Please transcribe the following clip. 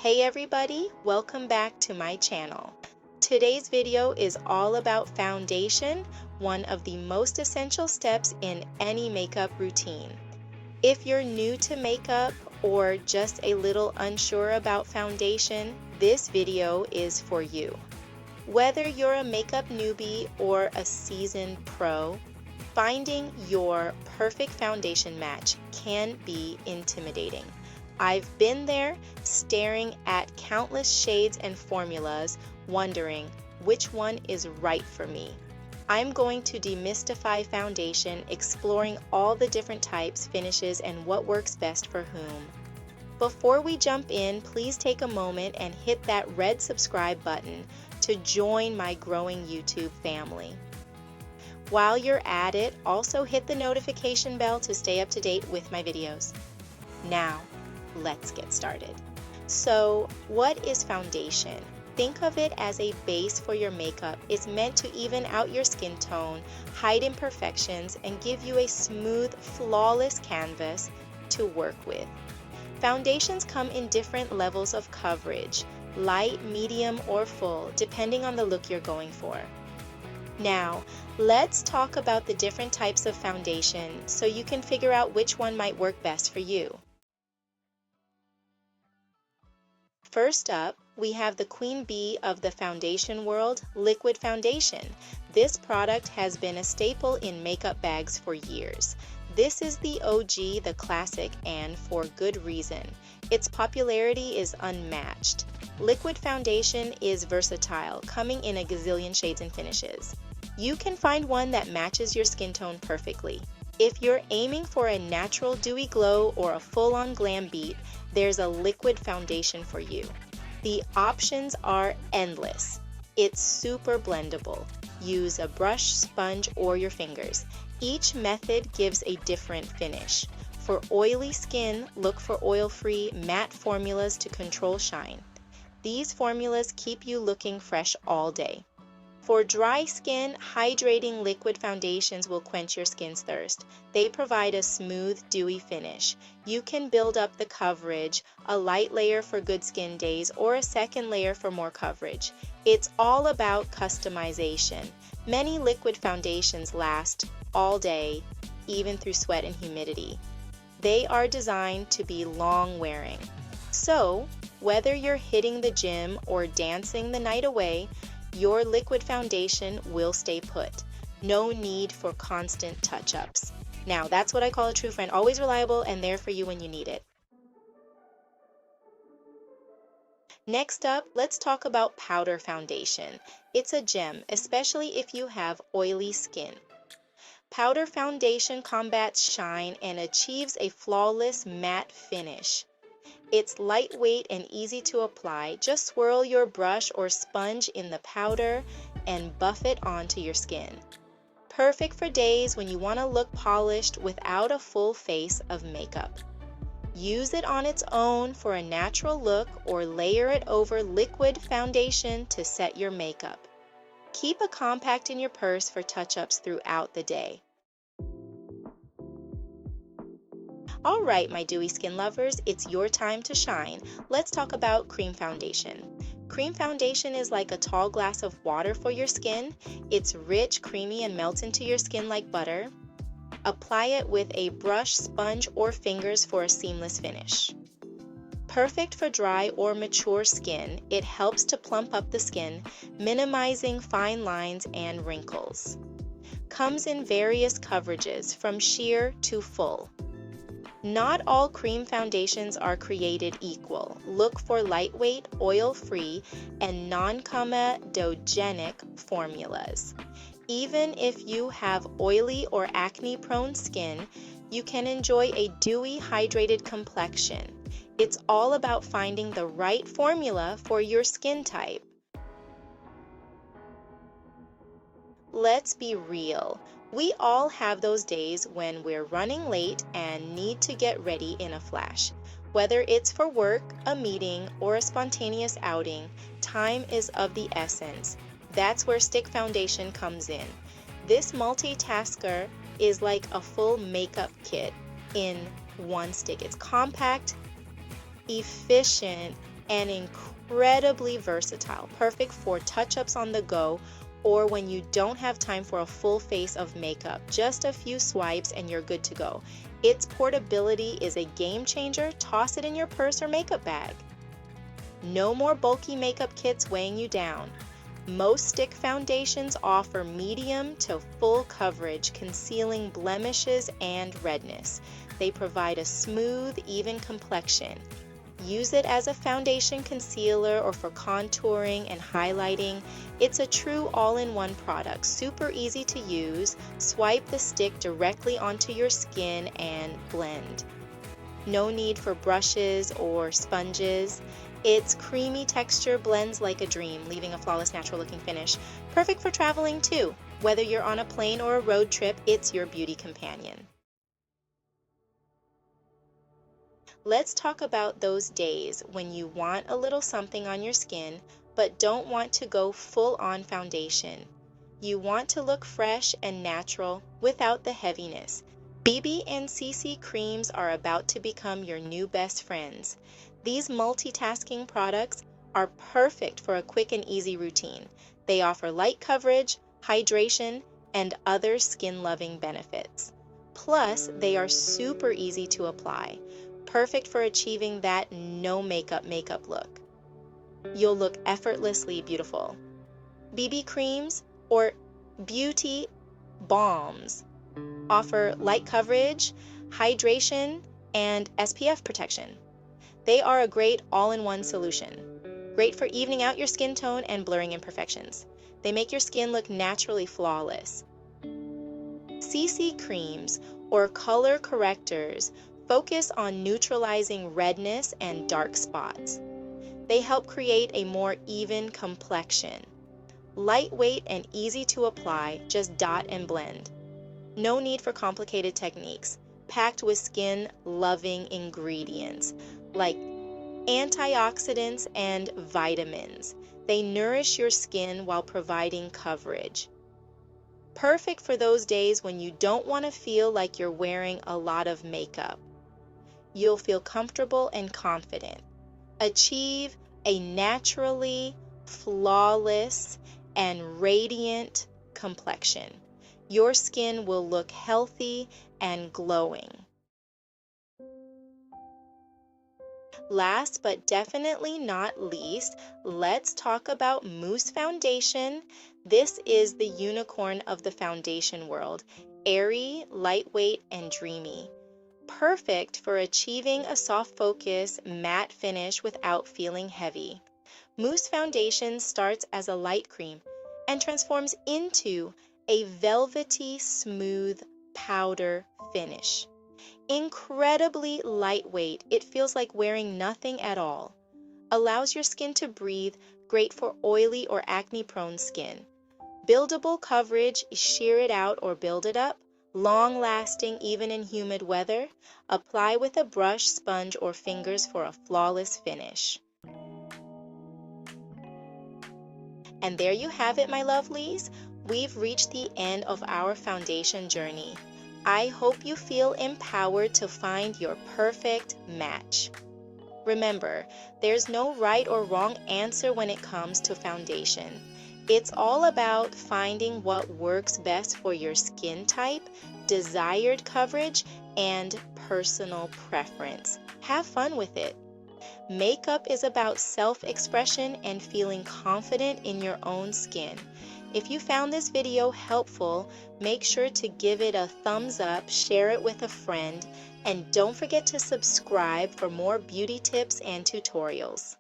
Hey everybody, welcome back to my channel. Today's video is all about foundation, one of the most essential steps in any makeup routine. If you're new to makeup or just a little unsure about foundation, this video is for you. Whether you're a makeup newbie or a seasoned pro, finding your perfect foundation match can be intimidating. I've been there, staring at countless shades and formulas, wondering which one is right for me. I'm going to demystify foundation, exploring all the different types, finishes, and what works best for whom. Before we jump in, please take a moment and hit that red subscribe button to join my growing YouTube family. While you're at it, also hit the notification bell to stay up to date with my videos. Now, let's get started. So, what is foundation? Think of it as a base for your makeup. It's meant to even out your skin tone, hide imperfections, and give you a smooth, flawless canvas to work with. Foundations come in different levels of coverage, light, medium, or full, depending on the look you're going for. Now, let's talk about the different types of foundation so you can figure out which one might work best for you. First up, we have the queen bee of the foundation world, liquid foundation. This product has been a staple in makeup bags for years. This is the OG, the classic, and for good reason. Its popularity is unmatched. Liquid foundation is versatile, coming in a gazillion shades and finishes. You can find one that matches your skin tone perfectly. If you're aiming for a natural dewy glow or a full-on glam beat, there's a liquid foundation for you. The options are endless. It's super blendable. Use a brush, sponge, or your fingers. Each method gives a different finish. For oily skin, look for oil-free, matte formulas to control shine. These formulas keep you looking fresh all day. For dry skin, hydrating liquid foundations will quench your skin's thirst. They provide a smooth, dewy finish. You can build up the coverage, a light layer for good skin days, or a second layer for more coverage. It's all about customization. Many liquid foundations last all day, even through sweat and humidity. They are designed to be long-wearing. So, whether you're hitting the gym or dancing the night away, your liquid foundation will stay put. No need for constant touch-ups. Now, that's what I call a true friend, always reliable and there for you when you need it. Next up, let's talk about powder foundation. It's a gem, especially if you have oily skin. Powder foundation combats shine and achieves a flawless matte finish. It's lightweight and easy to apply. Just swirl your brush or sponge in the powder and buff it onto your skin. Perfect for days when you want to look polished without a full face of makeup. Use it on its own for a natural look or layer it over liquid foundation to set your makeup. Keep a compact in your purse for touch-ups throughout the day. Alright, my dewy skin lovers, it's your time to shine. Let's talk about cream foundation. Cream foundation is like a tall glass of water for your skin. It's rich, creamy, and melts into your skin like butter. Apply it with a brush, sponge, or fingers for a seamless finish. Perfect for dry or mature skin, it helps to plump up the skin, minimizing fine lines and wrinkles. Comes in various coverages, from sheer to full. Not all cream foundations are created equal. Look for lightweight, oil-free, and non-comedogenic formulas. Even if you have oily or acne-prone skin, you can enjoy a dewy, hydrated complexion. It's all about finding the right formula for your skin type. Let's be real. We all have those days when we're running late and need to get ready in a flash. Whether it's for work, a meeting, or a spontaneous outing, time is of the essence. That's where stick foundation comes in. This multitasker is like a full makeup kit in one stick. It's compact, efficient, and incredibly versatile, perfect for touch-ups on the go or when you don't have time for a full face of makeup. Just a few swipes and you're good to go. Its portability is a game changer. Toss it in your purse or makeup bag. No more bulky makeup kits weighing you down. Most stick foundations offer medium to full coverage, concealing blemishes and redness. They provide a smooth, even complexion. Use it as a foundation concealer or for contouring and highlighting. It's a true all-in-one product, super easy to use. Swipe the stick directly onto your skin and blend. No need for brushes or sponges. Its creamy texture blends like a dream, leaving a flawless, natural-looking finish. Perfect for traveling too. Whether you're on a plane or a road trip, it's your beauty companion. Let's talk about those days when you want a little something on your skin, but don't want to go full-on foundation. You want to look fresh and natural without the heaviness. BB and CC creams are about to become your new best friends. These multitasking products are perfect for a quick and easy routine. They offer light coverage, hydration, and other skin-loving benefits. Plus, they are super easy to apply, perfect for achieving that no makeup look. You'll look effortlessly beautiful. BB creams or beauty balms offer light coverage, hydration, and SPF protection. They are a great all-in-one solution. Great for evening out your skin tone and blurring imperfections. They make your skin look naturally flawless. CC creams or color correctors focus on neutralizing redness and dark spots. They help create a more even complexion. Lightweight and easy to apply, just dot and blend. No need for complicated techniques, packed with skin-loving ingredients like antioxidants and vitamins. They nourish your skin while providing coverage. Perfect for those days when you don't want to feel like you're wearing a lot of makeup. You'll feel comfortable and confident. Achieve a naturally flawless and radiant complexion. Your skin will look healthy and glowing. Last but definitely not least, let's talk about Mousse Foundation. This is the unicorn of the foundation world, airy, lightweight, and dreamy. Perfect for achieving a soft focus, matte finish without feeling heavy. Mousse Foundation starts as a light cream and transforms into a velvety, smooth powder finish. Incredibly lightweight, it feels like wearing nothing at all. Allows your skin to breathe, great for oily or acne-prone skin. Buildable coverage, sheer it out or build it up. Long-lasting even in humid weather. Apply with a brush, sponge, or fingers for a flawless finish. And there you have it, my lovelies. We've reached the end of our foundation journey. I hope you feel empowered to find your perfect match. Remember, there's no right or wrong answer when it comes to foundation. It's all about finding what works best for your skin type, desired coverage, and personal preference. Have fun with it. Makeup is about self-expression and feeling confident in your own skin. If you found this video helpful, make sure to give it a thumbs up, share it with a friend, and don't forget to subscribe for more beauty tips and tutorials.